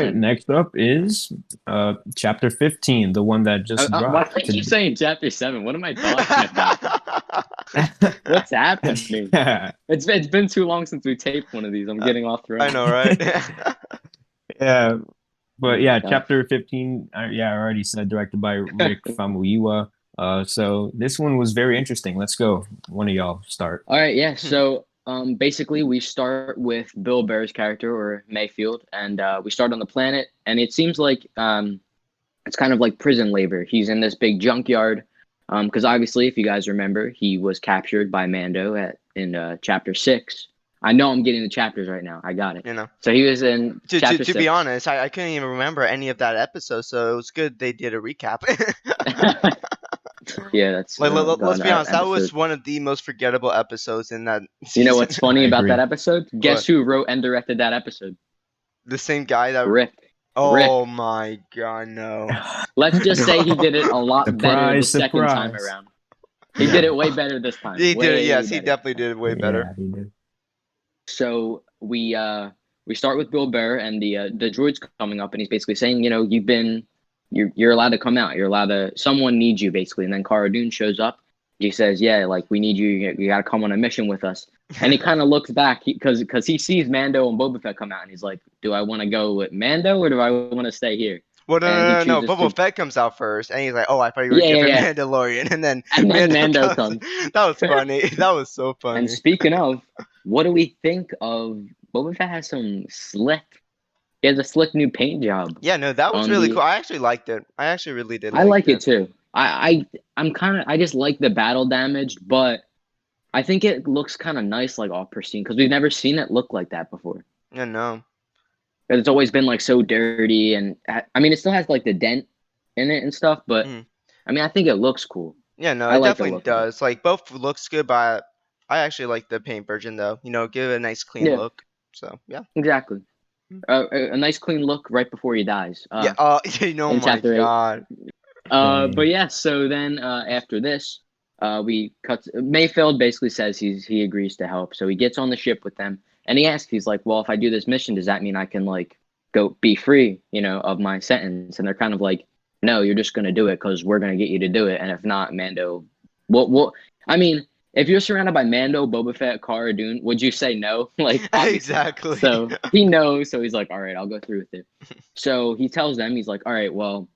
right, next up is chapter 15, the one that just Why dropped. do I keep saying chapter 7? What am I talking about? What's happening? It's been too long since we taped one of these. I'm getting off I track. know, right? Yeah, Oh but my yeah, god. chapter 15, yeah, I already said directed by Rick Famuyiwa. So this one was very interesting. Let's go. One of y'all start. All right, yeah. So, basically, we start with Bill Burr's character or Mayfield, and we start on the planet, and it seems like it's kind of like prison labor. He's in this big junkyard, because obviously, if you guys remember, he was captured by Mando in chapter 6. I know I'm getting the chapters right now. I got it. You know, So he was in to to chapter to be 6. honest, I couldn't even remember any of that episode, so it was good they did a recap. Yeah, that's Like, let's God, be honest, that was episode. one of the most forgettable episodes in that You know season. what's funny I about that agree. episode? Guess What? who wrote and directed that episode? The same guy that. Rick. Rick. Oh my god, no. Let's just say he No. did it a lot better the Surprise, second time surprise. around. He did Yeah, it way better this time. He did it, Way yes, he better this definitely time. did it way better. yeah, he did. So we start with Bill Burr and the droid's coming up and he's basically saying, you know, you're allowed to come out. You're allowed to. Someone needs you basically. And then Cara Dune shows up. He says, yeah, like we need you. You got to come on a mission with us. And he kind of looks back because he sees Mando and Boba Fett come out and he's like, do I want to go with Mando or do I want to stay here? Well, no, And he no, no, no. chooses Boba to. Fett comes out first, and he's like, "Oh, I thought you were a Yeah, yeah, different yeah. Mandalorian." And then And then Mando comes. comes. That was funny. That was so And funny. speaking of, what do we think of Boba Fett has some slick. He has a slick new paint job Yeah, no, that was on really the. cool. I actually liked it. I actually really did I like like it it. too. I'm kind of I just like the battle damage, but I think it looks kind of nice, like all pristine, because we've never seen it look like that before. Yeah, no. It's always been like so dirty, and I mean, it still has like the dent in it and stuff, but Mhm. I mean, I think it looks cool. Yeah, no, I it like the definitely look of it. does. Like both looks good, but I actually like the paint version though. You know, give it a nice clean Yeah, look. So yeah. exactly. A nice clean look right before he dies. Yeah. You know, In my chapter 8. God. But Dang. yeah, so then after this, we cut. Mayfield basically says he agrees to help, so he gets on the ship with them, and he asks, he's like, "Well, if I do this mission, does that mean I can like go be free, you know, of my sentence?" And they're kind of like, "No, you're just gonna do it because we're gonna get you to do it, and if not, Mando, what? I mean, if you're surrounded by Mando, Boba Fett, Cara Dune, would you say no? Like, obviously not. Exactly. So he knows, so he's like, all right, I'll go through with it. So he tells them, he's like, all right, well,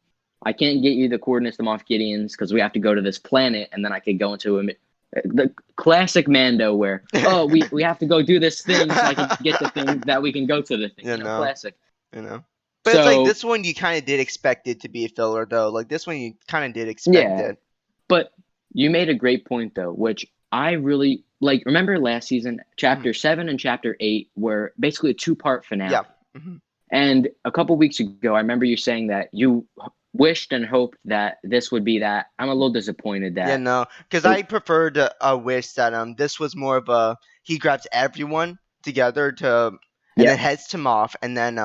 I can't get you the coordinates to Moff Gideon's because we have to go to this planet, and then I could go into the classic Mando where, oh, we have to go do this thing so I can get the thing that we can go to the thing. You You know, know. classic. You know. But it's like So this one you kind of did expect it to be a filler though. Like this one you kind of did expect yeah, it. but you made a great point though, which I really like. Remember last season, Mhm. chapter 7 and chapter 8 were basically a two-part finale. Yeah. Hmm. And a couple weeks ago, I remember you saying that you wished and hoped that this would be that. I'm a little disappointed Yeah, that no, because it, I preferred a wish that this was more of a he grabs everyone together to and then yep, heads to Moff, and then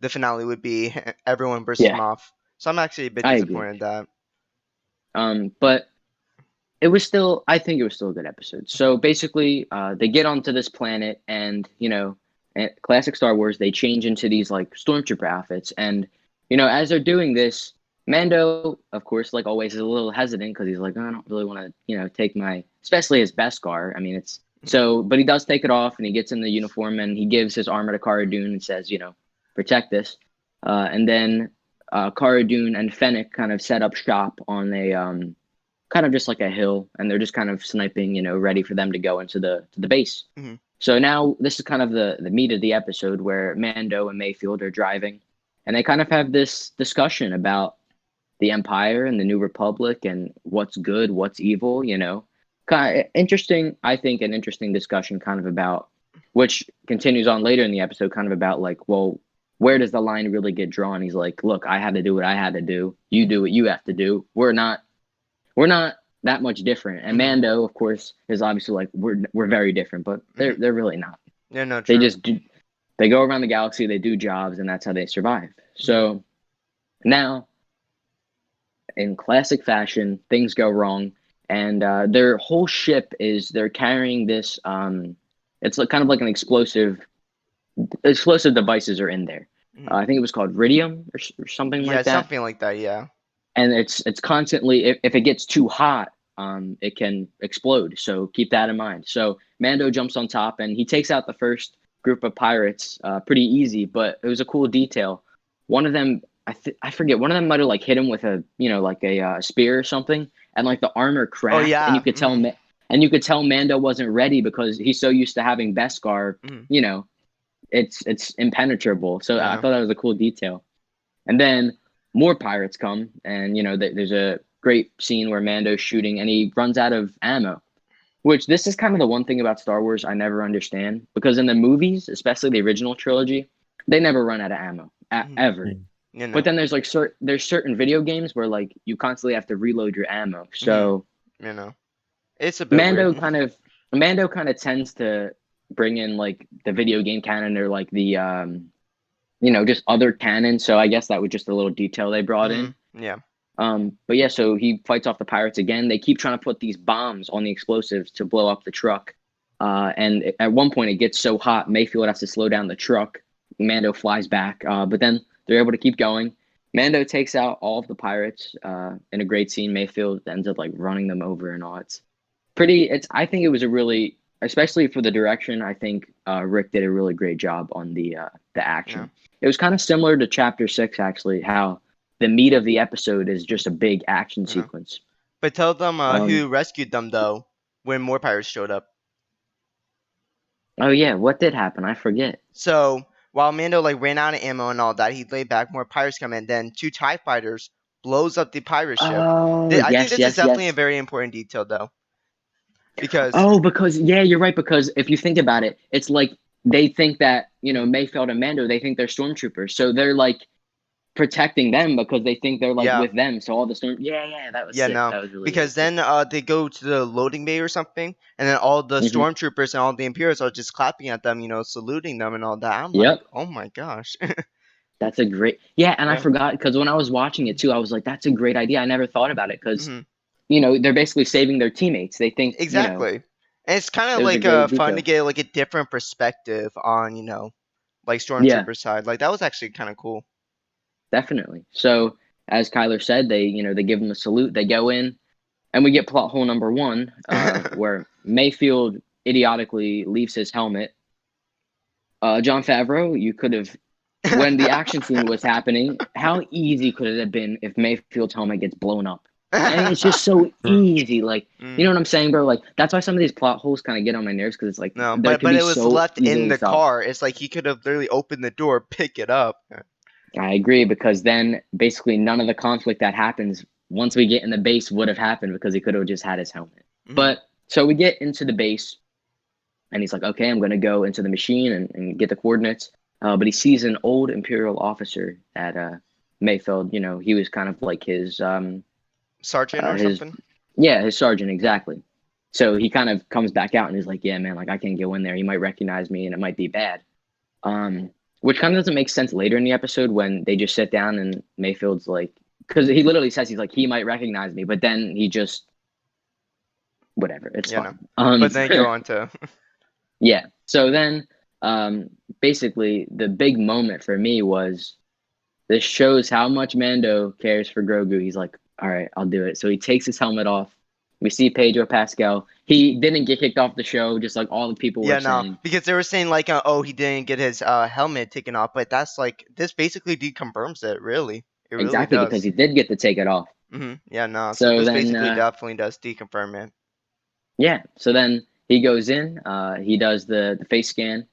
the finale would be everyone versus yeah, Moff. So I'm actually a bit I agree. disappointed that. But it was still, I think it was still a good episode. So basically, they get onto this planet, and classic Star Wars, they change into these like stormtrooper outfits, and as they're doing this, Mando, of course, like always, is a little hesitant because he's like, "Oh, I don't really want to, take my, especially his Beskar. I mean, it's Mhm. so, but he does take it off, and he gets in the uniform, and he gives his armor to Cara Dune and says, protect this, and then Cara Dune and Fennec kind of set up shop on a kind of just like a hill, and they're just kind of sniping, ready for them to go into the base. Mhm. So now this is kind of the meat of the episode where Mando and Mayfield are driving, and they kind of have this discussion about the Empire and the New Republic and what's good, what's evil. Kind of interesting. I think an interesting discussion, kind of about which continues on later in the episode, kind of about like, well, where does the line really get drawn? He's like, look, I had to do what I had to do. You do what you have to do. We're not that much different. And Mhm. Mando, of course, is obviously like we're very different, but they're Mhm. they're really not. Yeah, no, They true. just do, they go around the galaxy, they do jobs, and that's how they survive. Mhm. So now, in classic fashion, things go wrong, and their whole ship is they're carrying this. It's like kind of like an explosive devices are in there. Mhm. I think it was called Ridium or something Yeah, like that. something like that. Yeah. And it's constantly, if it gets too hot, it can explode. So keep that in mind. So Mando jumps on top and he takes out the first group of pirates pretty easy, but it was a cool detail. One of them, I forget, one of them might have like hit him with a like a spear or something, and like the armor Oh cracked, and yeah. you could tell Mando wasn't ready because he's so used to having Beskar. Mhm. It's impenetrable. So I Yeah. thought that was a cool detail. And then more pirates come, and there's a great scene where Mando's shooting, and he runs out of ammo. Which this is kind of the one thing about Star Wars I never understand, because in the movies, especially the original trilogy, they never run out of ammo Mhm. ever. You But know. then there's like there's certain video games where like you constantly have to reload your ammo. Mhm. So You know. It's a bit Mando weird. kind of Mando kind of tends to bring in like the video game canon or like the just other canon. So I guess that was just a little detail they brought in. Yeah. But yeah, so he fights off the pirates again. They keep trying to put these bombs on the explosives to blow up the truck. And at one point, it gets so hot, Mayfield has to slow down the truck. Mando flies back, but then they're able to keep going. Mando takes out all of the pirates in a great scene. Mayfield ends up like running them over and all. It's pretty. I think it was a really, especially for the direction. I think Rick did a really great job on the Yeah. action. It was kind of similar to Chapter 6, actually, how the meat of the episode is just a big action You know. sequence. But tell them Um, who rescued them though when more pirates showed up. oh yeah, what did happen? I forget. So while Mando like ran out of ammo and all that, he laid back. More pirates come in. Then two TIE fighters blows up the pirate ship. Oh I think yes, this is yes, definitely a yes. very important detail though, because Oh, because yeah, you're right. Because if you think about it, it's like they think that Mayfeld and Mando, they think they're stormtroopers, so they're like protecting them because they think they're like yeah, with them. So all the storm, yeah, that was yeah, sick. no, That was really really because cool. then they go to the loading bay or something, and then all the Hmm. stormtroopers and all the Imperials are just clapping at them, saluting them and all that. I'm like, Yep, oh my gosh. that's a great yeah. And I Yeah. forgot because when I was watching it Mhm. too, I was like, that's a great idea. I never thought about it because Mhm. they're basically saving their teammates. They think Exactly. And it's kind it of was a like great fun to detail. get like a different perspective on like Yeah, stormtrooper side. Like that was actually kind of cool. definitely. So as Kyler said, they give them a salute. They go in, and we get plot hole number one, where Mayfield idiotically leaves his helmet. John Favreau, you could have, when the action scene was happening, how easy could it have been if Mayfield's helmet gets blown up? I mean, it's just so easy. Like, you Mm, know what I'm saying, bro? Like, that's why some of these plot holes kind of get on my nerves because it's like no, there but can but be it was so left in easily the solved. car. It's like he could have literally opened the door, pick it up. I agree because then basically none of the conflict that happens once we get in the base would have happened because he could have just had his helmet. Mhm. But so we get into the base and he's like, okay, I'm going to go into the machine and get the coordinates. But he sees an old Imperial officer at Mayfeld. He was kind of like Sergeant or his, something. yeah, his sergeant exactly. So he kind of comes back out and he's like, yeah, man, like I can't go in there. He might recognize me and it might be bad. Um, which kind of doesn't make sense later in the episode when they just sit down and Mayfield's like, because he literally says he's like, he might recognize me, but then he just whatever, it's Yeah, no. fine. But then go on to. Yeah. So then, basically, the big moment for me was this shows how much Mando cares for Grogu. He's like, all right, I'll do it. So he takes his helmet off. We see Pedro Pascal. He didn't get kicked off the show, just like all the people were Yeah, no, saying. because they were saying like, oh, he didn't get his helmet taken off, but that's like this basically deconfirms it. Really, it really Exactly, because does. he did get to take it off. Yeah, no. So So this then, basically definitely does deconfirm it. yeah. So then he goes in. He does the face scan,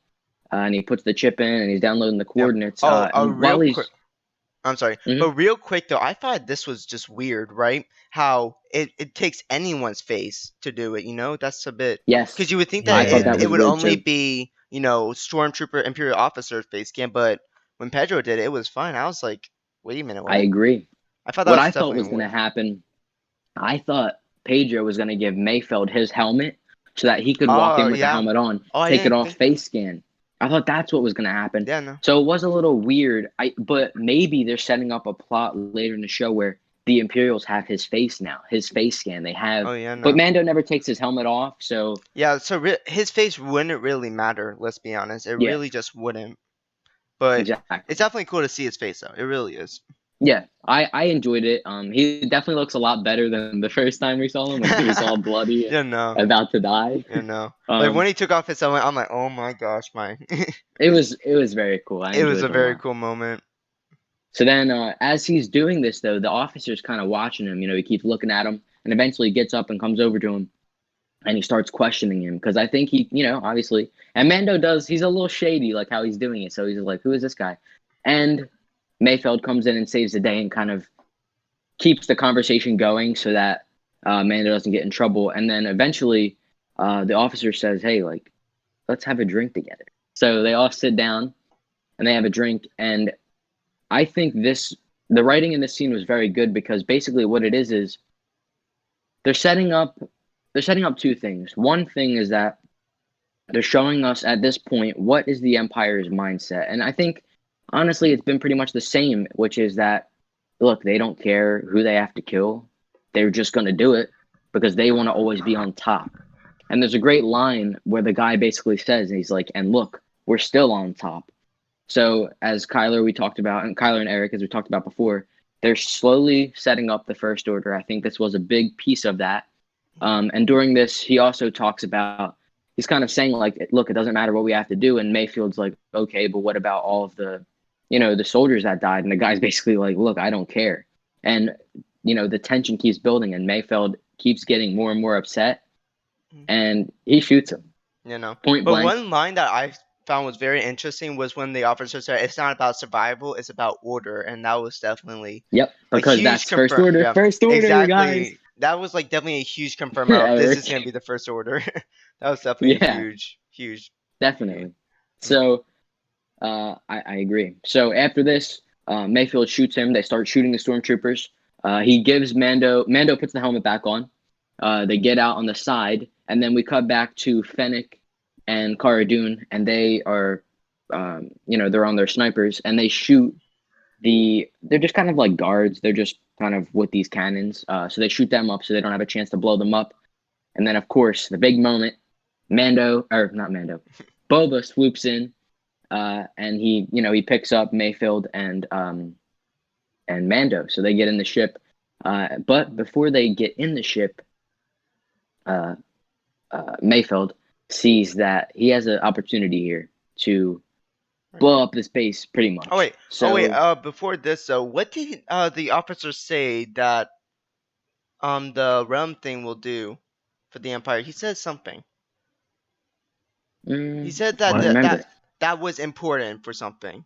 and he puts the chip in, and he's downloading the Yeah. coordinates. Oh, And real while quick. he's, I'm sorry, Mhm. but real quick though, I thought this was just weird, right? How it takes anyone's face to do it. That's a bit because Yes, you would think that I thought it that Yeah. it was would weird only too. be stormtrooper imperial officer face scan, but when Pedro did it, it was fine. I was like, wait a minute, I what? agree. I thought that What was I thought definitely was going to weird. happen, I thought Pedro was going to give Mayfeld his helmet so that he could walk Oh in with the yeah. helmet on, Oh, I take it didn't off think that. face scan. I thought that's what was going to happen. Yeah, no. So it was a little weird. But maybe they're setting up a plot later in the show where the Imperials have his face now, his face scan. They have, Oh yeah, but no. Mando never takes his helmet off. So Yeah, so his face wouldn't really matter. Let's be honest, it yeah, really just wouldn't. But it's Exactly. definitely cool to see his face though. It really is. Yeah, I enjoyed it. He definitely looks a lot better than the first time we saw him when he was all bloody, You know. about to die. You know. Like Um, when he took off his helmet, I'm like, oh my gosh, my. it was very cool. I It was enjoyed a it a very lot. cool moment. So then, as he's doing this, though, the officer's kind of watching him. He keeps looking at him, and eventually gets up and comes over to him, and he starts questioning him because I think obviously, and Mando does. He's a little shady, like how he's doing it. So he's like, "Who is this guy?" And Mayfeld comes in and saves the day and kind of keeps the conversation going so that Mando doesn't get in trouble. And then eventually, the officer says, "Hey, like, let's have a drink together." So they all sit down and they have a drink, and I think the writing in this scene was very good because basically what it is they're setting up they're setting up two things. One thing is that they're showing us at this point what is the Empire's mindset. And I think honestly it's been pretty much the same, which is that look, they don't care who they have to kill. They're just going to do it because they want to always be on top. And there's a great line where the guy basically says, he's like, "And look, we're still on top." So as we talked about, and Kyler and Eric, as we talked about before, they're slowly setting up the First Order. I think this was a big piece of that. And during this, he also talks about, he's kind of saying like, look, it doesn't matter what we have to do. And Mayfield's like, okay, but what about all of the soldiers that died? And the guy's basically like, look, I don't care. And, the tension keeps building and Mayfield keeps getting more and more upset and he shoots him You know. point But blank. one line that I found was very interesting was when the officer said, "It's not about survival, it's about order," and that was definitely Yep. a Because huge that's First confirm. Order. Yeah, First Order, guys. exactly. That was like definitely a huge confirmer of this is Eric. gonna be the first order. That was definitely a Yeah, huge, huge. definitely. Mm. So I agree. So after this, Mayfield shoots him. They start shooting the stormtroopers. He gives Mando puts the helmet back on. They get out on the side, and then we cut back to Fennec and Cara Dune, and they are, they're on their snipers, and they shoot They're just kind of like guards. They're just kind of with these cannons. So they shoot them up, so they don't have a chance to blow them up. And then, of course, the big moment, not Mando, Boba swoops in, and he picks up Mayfield and Mando. So they get in the ship. But before they get in the ship, Mayfield sees that he has an opportunity here to blow up this base, pretty much. Oh wait, So before this though, what did the officer say that the realm thing will do for the Empire? He said something. He said I that don't What? remember. that was important for something.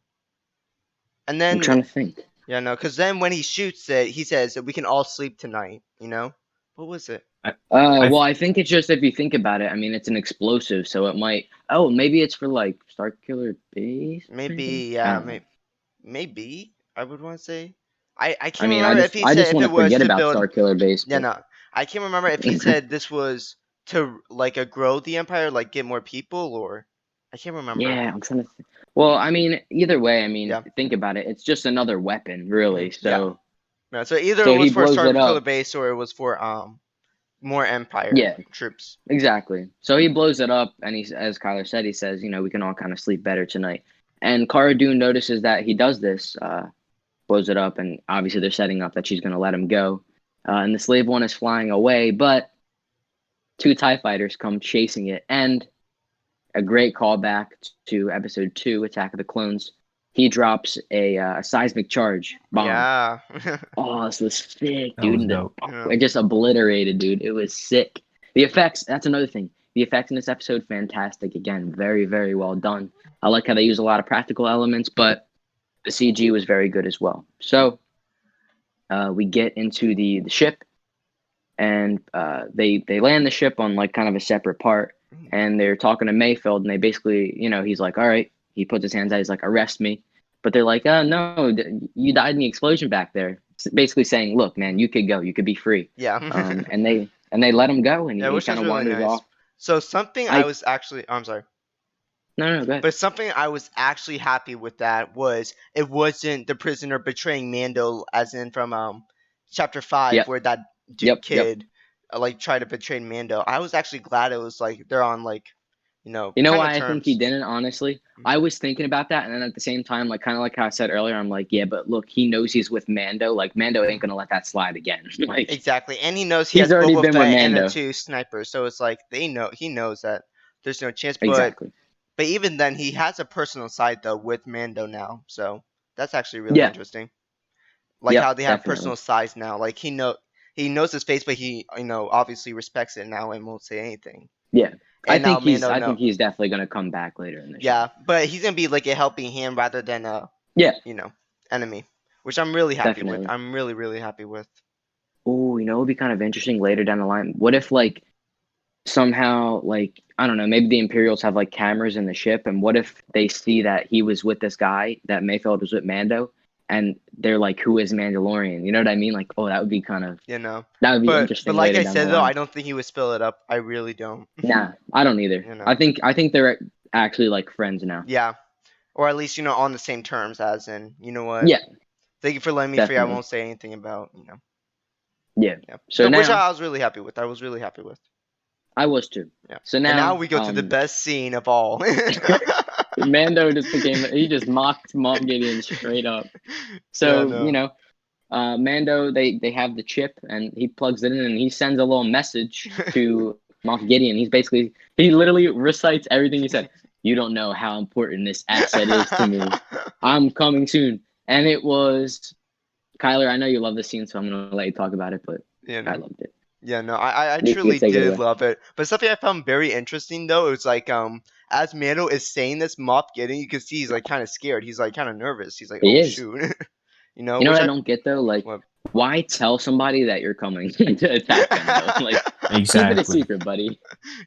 And I'm then trying to think. yeah, no, because then when he shoots it, he says that we can all sleep tonight. You know, what was it? I, I, Well, I think it's just if you think about it. I mean, it's an explosive, so it might. Oh, maybe it's for like Starkiller Base. Maybe Maybe I yeah, don't know. maybe I would want to say. I I can't mean, I remember if just he I said just if want it to was forget to about build. Starkiller Base, Yeah, but no, I can't remember if he said this was to like grow the Empire, like get more people, or I can't remember. yeah, I'm trying to. Well, I mean, either way, I mean, Yeah. think about it. It's just another weapon, really. Yeah. So, No, so either it so he was for blows it Starkiller up. Base or it was for more Empire Yeah, troops. exactly. So he blows it up, and as Kyler said, he says, we can all kind of sleep better tonight. And Cara Dune notices that he does this, blows it up, and obviously they're setting up that she's going to let him go. And the slave one is flying away, but two TIE fighters come chasing it. And a great callback to episode 2, Attack of the Clones. He drops a seismic charge bomb. Yeah. Oh, this was sick, that dude. was And dope. Yeah. it just obliterated, dude. It was sick. The effects, that's another thing. The effects in this episode, fantastic. Again, very, very well done. I like how they use a lot of practical elements, but the CG was very good as well. So we get into the ship, and they land the ship on like kind of a separate part, and they're talking to Mayfield, and they basically, he's like, all right. He puts his hands out. He's like, arrest me. But they're like, no, you died in the explosion back there. Basically saying, look, man, you could go. You could be free. Yeah. And they let him go, and Yeah, he which kind was of really wanders nice. off. So something I I was actually I'm sorry. No, go ahead. But something I was actually happy with that was it wasn't the prisoner betraying Mando, as in from chapter 5, Yep, where that yep, yep. kid like tried to betray Mando. I was actually glad it was like they're on like You know kind why of I think he terms. didn't, honestly? I was thinking about that, and then at the same time, like kind of like how I said earlier, I'm like, yeah, but look, he knows he's with Mando. Like Mando ain't gonna let that slide again. Like Exactly, and he knows he he's has already Boba been with Fett and the Mando. two snipers, so it's like he knows that there's no chance. Exactly. But even then, he has a personal side though with Mando now, so that's actually really Yeah. interesting. Like Yep. how they have Definitely. personal sides now. Like he knows his face, but he obviously respects it now and won't say anything. Yeah. And now Mando I no, think he's definitely gonna come back later in the show. yeah, but he's gonna be like a helping hand rather than a Yeah. enemy, which I'm really happy with. Definitely. I'm really happy with. Oh, it would be kind of interesting later down the line. What if like somehow like I don't know, maybe the Imperials have like cameras in the ship, and what if they see that he was with this guy, that Mayfeld was with Mando, and they're like, who is Mandalorian? You know what I mean? Like, oh, that would be kind of that would be But interesting like later I down the said though, line. I don't think he would spill it up. I really don't. Nah, I don't either. You know. I think they're actually like friends now. Yeah, or at least on the same terms, as in what. Yeah, Thank you for letting me free. I definitely. won't say anything about. Yeah. Yeah. So Which now I was really happy with. I was really happy with. I was too. Yeah. So And now now we go to the best scene of all. Mando he just mocked Moff Gideon straight up. Yeah, So, no. Mando, they have the chip and he plugs it in and he sends a little message to Moff Gideon. He literally recites everything he said. You don't know how important this asset is to me. I'm coming soon. And it was, Kyler, I know you love this scene, so I'm going to let you talk about it, but I loved it. Yeah, no, I You can truly take it did away. love it. But something I found very interesting though, it was like as Mando is saying this, Moff Gideon, you can see he's like kind of scared. He's like kind of nervous. He's like, He oh is. shoot, You know which what I don't get though? Like, what, why tell somebody that you're coming to attack them though? Like, keep it a Exactly. secret, buddy.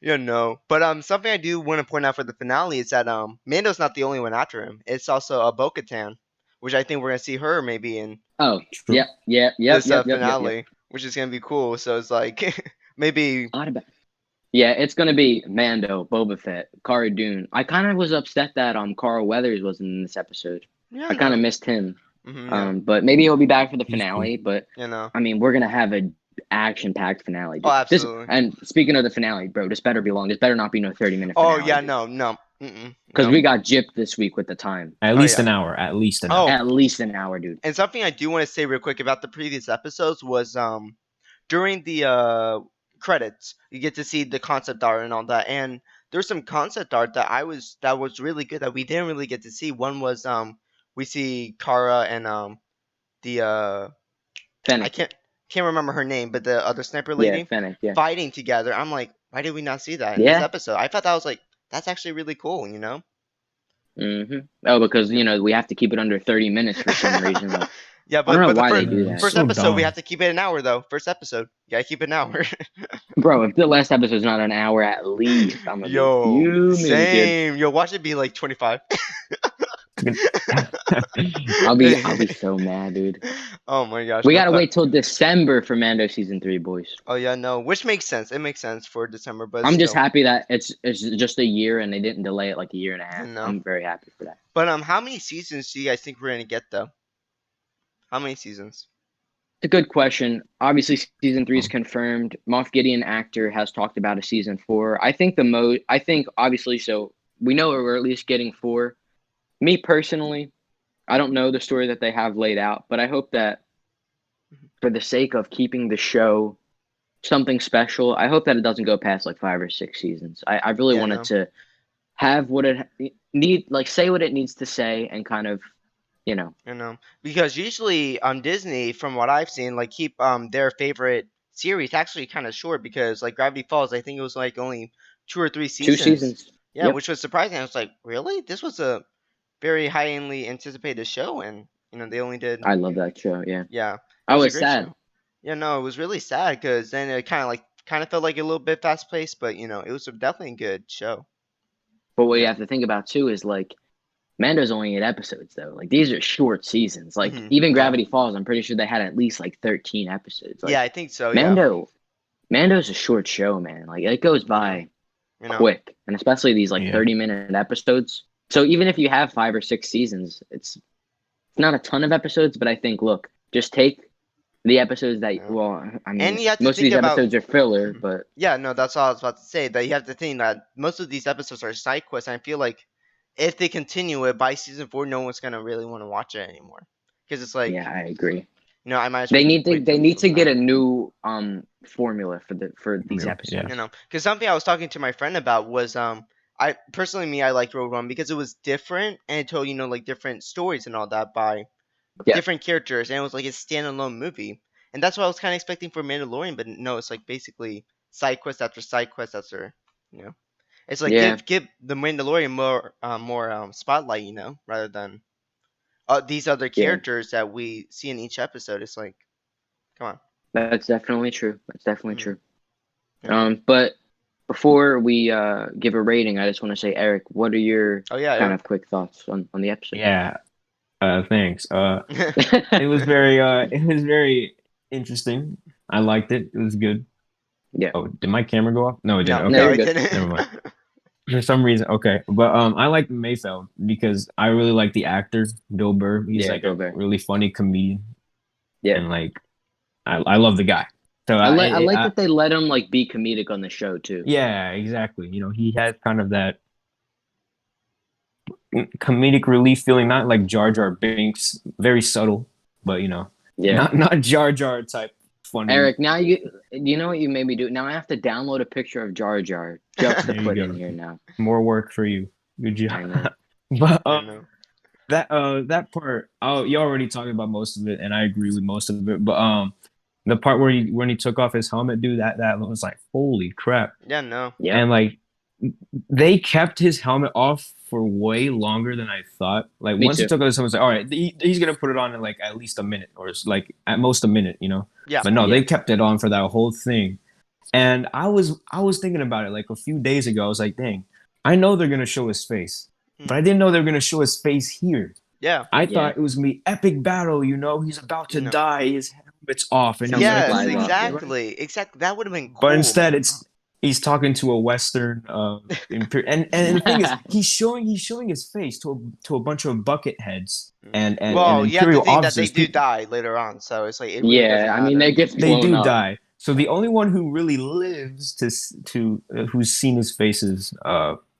no. But something I do want to point out for the finale is that Mando's not the only one after him. It's also a Bo-Katan, which I think we're gonna see her maybe in Oh, True. this yep. finale, which is gonna be cool. So it's like maybe. Odd about. Yeah, it's gonna be Mando, Boba Fett, Cara Dune. I kind of was upset that Carl Weathers wasn't in this episode. Yeah, I kind of no. missed him. Yeah. But maybe he'll be back for the He's cool. finale. But No. I mean, we're gonna have a action-packed finale. Dude. Oh, absolutely. And speaking of the finale, bro, this better be long. This better not be no 30-minute Oh finale. yeah, dude. no. Because No. we got gypped this week with the time. At Oh, least yeah. an hour. At least an Oh. hour. At least an hour, dude. And something I do want to say real quick about the previous episodes was during the credits you get to see the concept art and all that, and there's some concept art that was really good that we didn't really get to see. One was we see Kara and the Fennec. I can't remember her name, but the other sniper lady Yeah, Fennec. Yeah. fighting together. I'm like, why did we not see that in Yeah. this episode? I thought that was like that's actually really cool, Oh, because we have to keep it under 30 minutes for some reason. Like, Yeah, I don't know but the why first, they do that. first So episode we dumb. have to keep it an hour though. First episode, you gotta keep it an hour. Bro, if the last episode's not an hour at least, I'm gonna be fuming, kid. Same. Yo, watch it be like 25. I'll be so mad, dude. Oh my gosh. We gotta wait till December for Mando season 3, boys. Oh yeah, no, which makes sense. It makes sense for December, but I'm just still. happy that it's just a year and they didn't delay it like a year and a half. No. I'm very happy for that. But how many seasons do you guys think we're gonna get though? How many seasons? It's a good question. Obviously, season 3 is confirmed. Moff Gideon actor has talked about a season 4. I think obviously, so we know we're at least getting 4. Me personally, I don't know the story that they have laid out, but I hope that for the sake of keeping the show something special, I hope that it doesn't go past like 5 or 6 seasons. I really want it to have what it say what it needs to say and kind of, because usually on Disney, from what I've seen, like keep their favorite series actually kind of short, because like Gravity Falls, I think it was like only 2 or 3 seasons. 2 seasons. Yeah, Yep. which was surprising. I was like, really? This was a very highly anticipated show, and they only did. I love that show. Yeah. Yeah. I was was a great sad. show. Yeah, no, it was really sad because then it kind of felt like a little bit fast paced, but it was definitely a good show. But what you have to think about too is like Mando's only 8 episodes though. Like these are short seasons. Like even Gravity Falls, I'm pretty sure they had at least like 13 episodes. Like, yeah, I think so. Mando's a short show, man. Like it goes by quick, and especially these like 30-minute episodes. So even if you have 5 or 6 seasons, it's not a ton of episodes, but I think just take The episodes that, Yeah. well, I And mean, you have to most of think these about. episodes are filler, but Yeah, no, that's all I was about to say. That you have to think that most of these episodes are side quests. And I feel like if they continue it by season 4, no one's gonna really want to watch it anymore. Because it's like, yeah, I agree. I might as well They need to wait till they need to season get 9. a new formula for these Yeah. episodes. Because something I was talking to my friend about was I personally I liked Rogue One because it was different and it told like different stories and all that by Yeah. different characters and it was like a standalone movie. And that's what I was kind of expecting for Mandalorian, but no, it's like basically side quest after side quest after, you know. It's like Yeah, give the Mandalorian more spotlight, rather than these other yeah, characters that we see in each episode. It's like, come on. that's definitely true. That's definitely Mhm. true. Yeah. But before we give a rating, I just want to say, Eric, what are your Oh yeah, kind Eric. of quick thoughts on the episode? Yeah. Thanks. It was very interesting. I liked it. It was good. Yeah. Oh, did my camera go off? No, it didn't. No, no, Okay. you're it good. Never mind. didn't. For some reason, okay. But I like Mayfeld because I really like the actor, Bill Burr. He's Yeah, like Bill a Burr. really funny comedian Yeah. and like I love the guy. So I like that they let him like be comedic on the show too. yeah, exactly. He has kind of that comedic relief feeling, not like Jar Jar Binks, very subtle, but Yeah. not Jar Jar type funny. Eric, now you know what you made me do? Now I have to download a picture of Jar Jar just to There you put in go. here now. More work for you. Good I job. know. But I know. that part, oh, you already talked about most of it, and I agree with most of it. But the part where when he took off his helmet, dude, that was like holy crap. Yeah, no. Yeah. And like they kept his helmet off for way longer than I thought. Like Me once he too. took off his helmet, I was like, all right, he's gonna put it on in like at least a minute or like at most a minute, Yeah. But no, Yeah. they kept it on for that whole thing. And I was thinking about it like a few days ago. I was like, dang, I know they're gonna show his face, but I didn't know they were gonna show his face here. Yeah. I Yeah. thought it was gonna be epic battle, he's about to No. die, his helmet's off, and he's Helmet like, Yes, flies off, yeah. exactly. Exactly. That would have been cool. but instead man. he's talking to a Western, and the thing is, he's showing his face to a bunch of bucket heads and well, you have to Imperial think that they officers. do die later on, so it's like it really doesn't Yeah, I mean matter. they get They blown do up. die. So the only one who really lives to who's seen his face is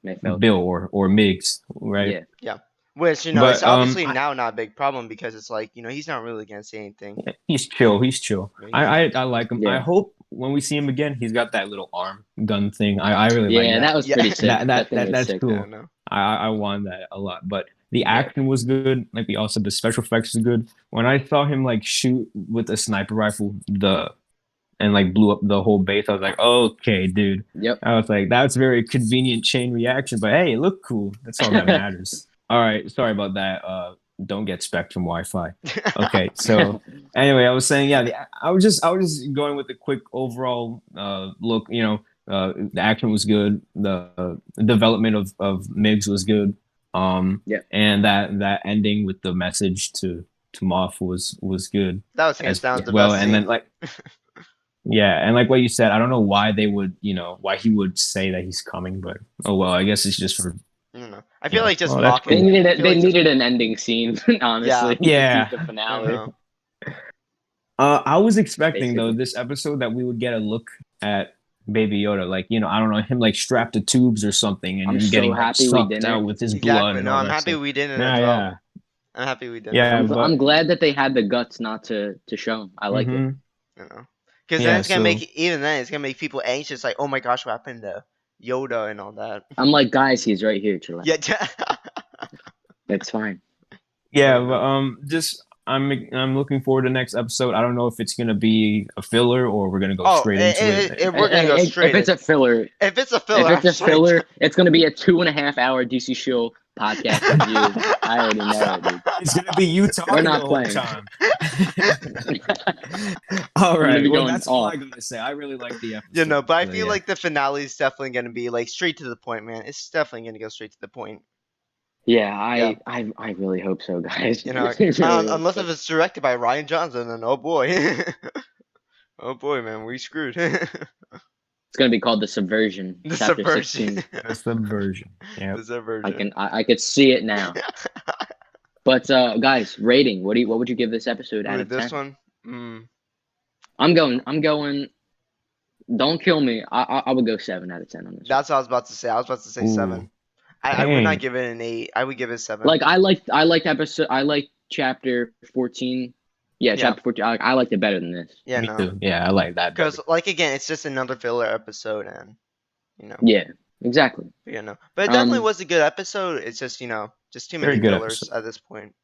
Mayfeld. Bill or Miggs, right? Yeah. Which But it's obviously now not a big problem because it's like he's not really gonna say anything. he's chill. He's chill. Yeah, I like him. Yeah. I hope when we see him again, he's got that little arm gun thing. I really like Yeah, that. that was Yeah. pretty sick. That thing was that's sick. cool. I don't know. I want that a lot. But the action was good. Like we also the special effects was good. When I saw him like shoot with a sniper rifle and like blew up the whole base, I was like, okay, dude. Yep. I was like, that's very convenient chain reaction. But hey, it looked cool. That's all that matters. All right, sorry about that. Don't get Spectrum Wi-Fi. Okay, so anyway, I was saying, yeah, I was just going with a quick overall look. The action was good. The development of Miggs was good. Yeah. And that ending with the message to Moff was good That was hands down the well. best And then scene. like, yeah, and like what you said, I don't know why they would, why he would say that he's coming, but oh well, I guess it's just for. I don't know. I feel Yeah. like just Oh, that's mocking. They cool. needed I it. feel They like just- needed an ending scene, honestly. Yeah. To keep the I finale. don't know. I was expecting though Basically. this episode that we would get a look at Baby Yoda, like I don't know, him like strapped to tubes or something, and I'm him so getting like, happy we sucked didn't. out with his blood. Exactly. And No, all I'm that happy stuff. we didn't Yeah, as well. yeah, I'm happy we didn't. yeah. But I'm glad that they had the guts not to show him. I like it. mhm. Because Yeah, then it's gonna so- make even then it's gonna make people anxious. Like, oh my gosh, what happened to Yoda and all that? I'm like, guys, he's right here. Chill out. Yeah. It's fine. Yeah, I but just I'm looking forward to the next episode. I don't know if it's gonna be a filler or we're gonna go Oh, straight into it. we're gonna go straight. If it's a filler, If it's a filler, if it's a I'm straight. filler, it's gonna be a 2.5 hour DC show podcast review. I already know, dude. It's gonna be you talking not the whole playing. time. All gonna right, be well going that's all I off. gotta say. I really like the episode. But I so, feel yeah. like the finale is definitely gonna be like straight to the point, man. It's definitely gonna go straight to the point. Yeah, Yeah. I really hope so, guys. Unless if it's directed by Ryan Johnson, then oh boy, oh boy, man, we screwed. It's gonna be called The Subversion. The Chapter Subversion. 16. That's the version. Yeah. The Subversion. I could see it now. But guys, rating. What would you give this episode out Ooh, of 10? this one, I'm going. Don't kill me. I would go 7 out of 10 on this. That's what I was about to say. I was about to say Ooh. 7. I would not Dang. give it an 8. I would give it 7. Like I liked chapter 14. Yeah, chapter 14. I liked it better than this. Yeah, Me no. too. Yeah, I like that. Because, like, again, it's just another filler episode, and, you know. Yeah, exactly. You know. But it definitely Um, was a good episode. It's just, you know, just too Very many good fillers episode. at this point.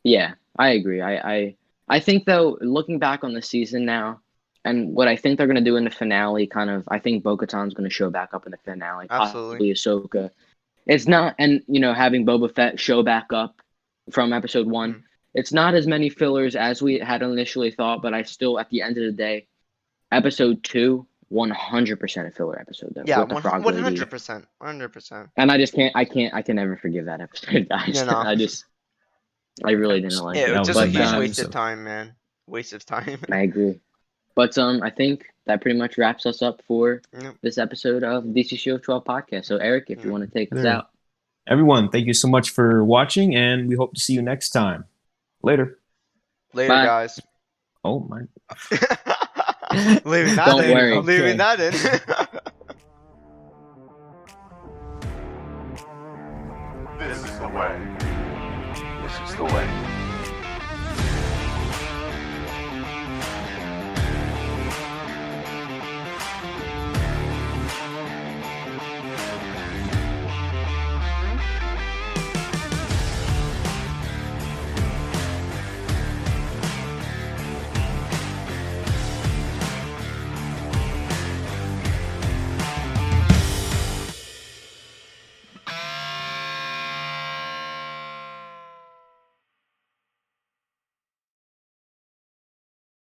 Yeah, I agree. I think though, looking back on the season now, and what I think they're gonna do in the finale, kind of, I think Bo-Katan's gonna show back up in the finale, Absolutely. possibly Ahsoka. It's not, and having Boba Fett show back up from episode 1. Mhm. It's not as many fillers as we had initially thought, but I still, at the end of the day, episode 2, 100% a filler episode though. Yeah, with the frog lady. 100%. 100%. And I just can't. I can never forgive that episode, guys. You know. I really didn't like Yeah, it. it was That just a was a huge bad waste of episode. time, man. Waste of time. I agree. But I think that pretty much wraps us up for Yep. this episode of DC Show 12 podcast. So Eric, if you want to take us There. out. Everyone, thank you so much for watching, and we hope to see you next time. Later. Later, Bye. guys. Oh my. Leaving that Don't in. worry. I'm leaving Okay. that in. This is the way. This is the way.